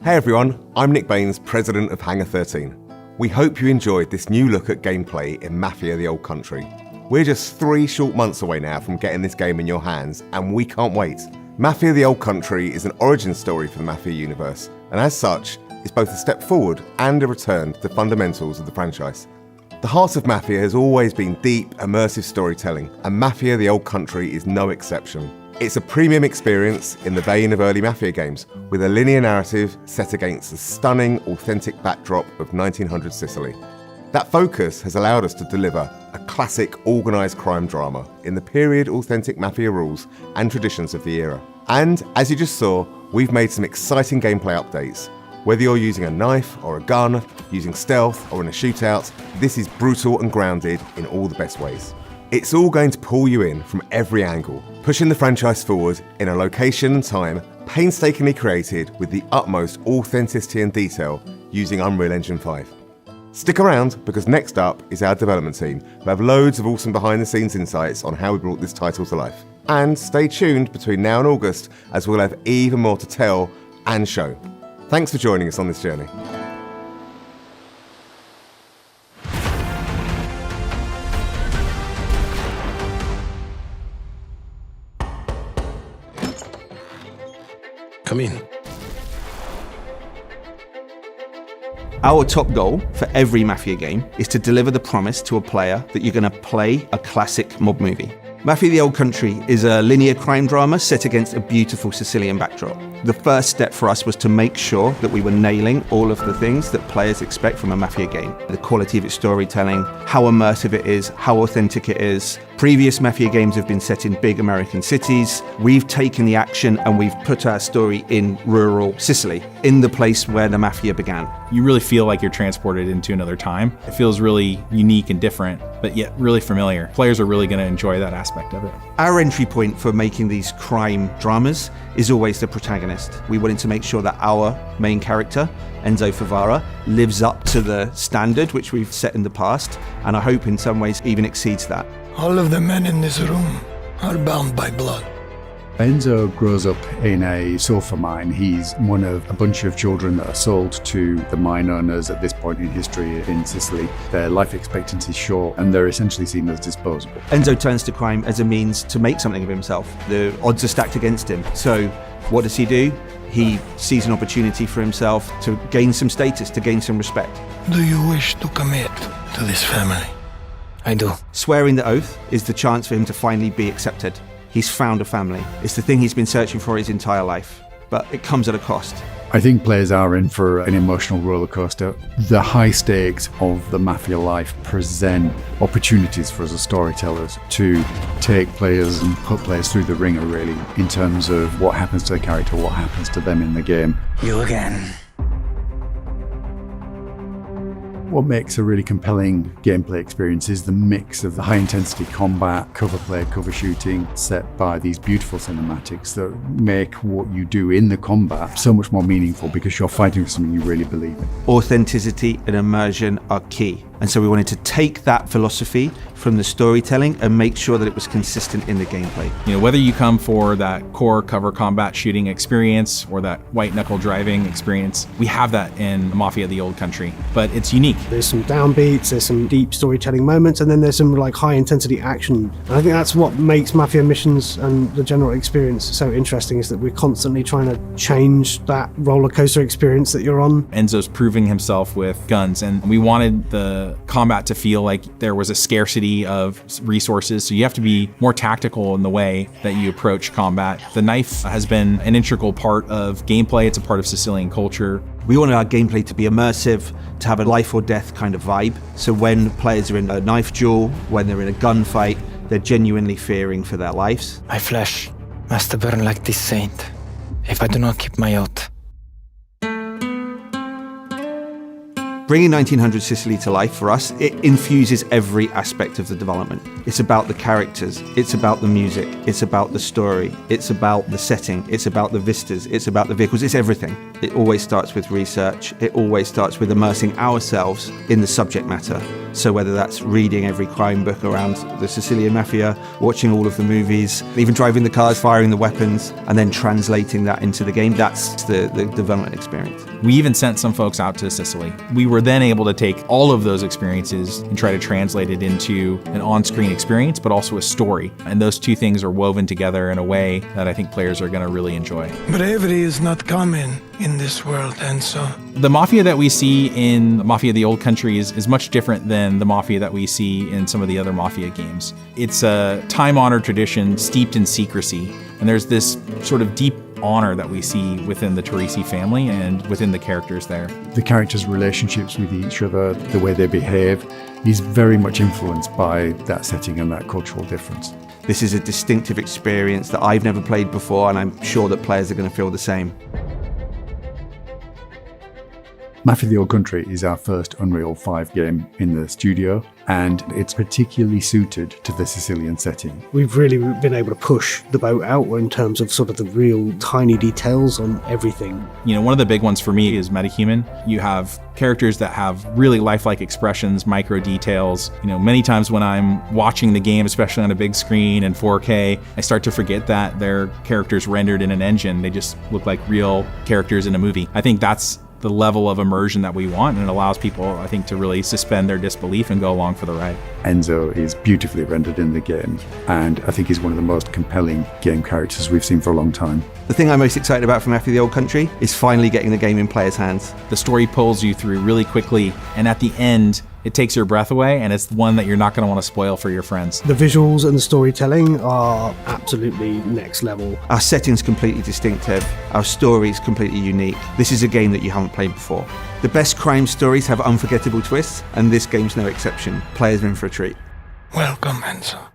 Hey everyone, I'm Nick Baynes, President of Hangar 13. We hope you enjoyed this new look at gameplay in Mafia The Old Country. We're just 3 short months away now from getting this game in your hands, and we can't wait. Mafia The Old Country is an origin story for the Mafia universe, and as such, is both a step forward and a return to the fundamentals of the franchise. The heart of Mafia has always been deep, immersive storytelling, and Mafia The Old Country is no exception. It's a premium experience in the vein of early Mafia games, with a linear narrative set against the stunning, authentic backdrop of 1900 Sicily. That focus has allowed us to deliver a classic organised crime drama in the period authentic Mafia rules and traditions of the era. And, as you just saw, we've made some exciting gameplay updates. Whether you're using a knife or a gun, using stealth or in a shootout, this is brutal and grounded in all the best ways. It's all going to pull you in from every angle, pushing the franchise forward in a location and time painstakingly created with the utmost authenticity and detail using Unreal Engine 5. Stick around, because next up is our development team, who have loads of awesome behind-the-scenes insights on how we brought this title to life. And stay tuned between now and August, as we'll have even more to tell and show. Thanks for joining us on this journey. Come in. Our top goal for every Mafia game is to deliver the promise to a player that you're going to play a classic mob movie. Mafia The Old Country is a linear crime drama set against a beautiful Sicilian backdrop. The first step for us was to make sure that we were nailing all of the things that players expect from a Mafia game. The quality of its storytelling, how immersive it is, how authentic it is. Previous Mafia games have been set in big American cities. We've taken the action and we've put our story in rural Sicily, in the place where the Mafia began. You really feel like you're transported into another time. It feels really unique and different, but yet really familiar. Players are really going to enjoy that aspect of it. Our entry point for making these crime dramas is always the protagonist. We wanted to make sure that our main character, Enzo Favara, lives up to the standard which we've set in the past, and I hope in some ways even exceeds that. All of the men in this room are bound by blood. Enzo grows up in a sulfur mine. He's one of a bunch of children that are sold to the mine owners at this point in history in Sicily. Their life expectancy is short and they're essentially seen as disposable. Enzo turns to crime as a means to make something of himself. The odds are stacked against him. So what does he do? He sees an opportunity for himself to gain some status, to gain some respect. Do you wish to commit to this family? I do. Swearing the oath is the chance for him to finally be accepted. He's found a family. It's the thing he's been searching for his entire life, but it comes at a cost. I think players are in for an emotional roller coaster. The high stakes of the Mafia life present opportunities for us as storytellers to take players and put players through the ringer, really, in terms of what happens to the character, what happens to them in the game. You again. What makes a really compelling gameplay experience is the mix of the high-intensity combat, cover play, cover shooting, set by these beautiful cinematics that make what you do in the combat so much more meaningful because you're fighting for something you really believe in. Authenticity and immersion are key. And so we wanted to take that philosophy from the storytelling and make sure that it was consistent in the gameplay. You know, whether you come for that core cover combat shooting experience or that white knuckle driving experience, we have that in Mafia The Old Country, but it's unique. There's some downbeats, there's some deep storytelling moments, and then there's some like high intensity action. And I think that's what makes Mafia missions and the general experience so interesting, is that we're constantly trying to change that roller coaster experience that you're on. Enzo's proving himself with guns, and we wanted the combat to feel like there was a scarcity of resources, so you have to be more tactical in the way that you approach combat. The knife has been an integral part of gameplay. It's a part of Sicilian culture. We wanted our gameplay to be immersive, to have a life or death kind of vibe. So when players are in a knife duel, when they're in a gunfight, they're genuinely fearing for their lives. My flesh must burn like this saint if I do not keep my oath. Bringing 1900 Sicily to life for us, it infuses every aspect of the development. It's about the characters, it's about the music, it's about the story, it's about the setting, it's about the vistas, it's about the vehicles, it's everything. It always starts with research, it always starts with immersing ourselves in the subject matter So whether that's reading every crime book around the Sicilian Mafia, watching all of the movies, even driving the cars, firing the weapons, and then translating that into the game, that's the development experience. We even sent some folks out to Sicily. We were then able to take all of those experiences and try to translate it into an on-screen experience, but also a story. And those two things are woven together in a way that I think players are going to really enjoy. Bravery is not common in this world, Enzo. The Mafia that we see in Mafia The Old Country is much different than the Mafia that we see in some of the other Mafia games. It's a time-honored tradition steeped in secrecy, and there's this sort of deep honor that we see within the Torrisi family and within the characters there. The characters' relationships with each other, the way they behave, is very much influenced by that setting and that cultural difference. This is a distinctive experience that I've never played before, and I'm sure that players are going to feel the same. Mafia The Old Country is our first Unreal 5 game in the studio, and it's particularly suited to the Sicilian setting. We've really been able to push the boat out in terms of sort of the real tiny details on everything. You know, one of the big ones for me is metahuman. You have characters that have really lifelike expressions, micro details. You know, many times when I'm watching the game, especially on a big screen in 4K, I start to forget that they're characters rendered in an engine. They just look like real characters in a movie. I think that's the level of immersion that we want, and it allows people, I think, to really suspend their disbelief and go along for the ride. Enzo is beautifully rendered in the game, and I think he's one of the most compelling game characters we've seen for a long time. The thing I'm most excited about from Mafia The Old Country is finally getting the game in players' hands. The story pulls you through really quickly, and at the end, it takes your breath away, and it's one that you're not going to want to spoil for your friends. The visuals and the storytelling are absolutely next level. Our setting's completely distinctive. Our story's completely unique. This is a game that you haven't played before. The best crime stories have unforgettable twists, and this game's no exception. Players are in for a treat. Welcome, Enzo.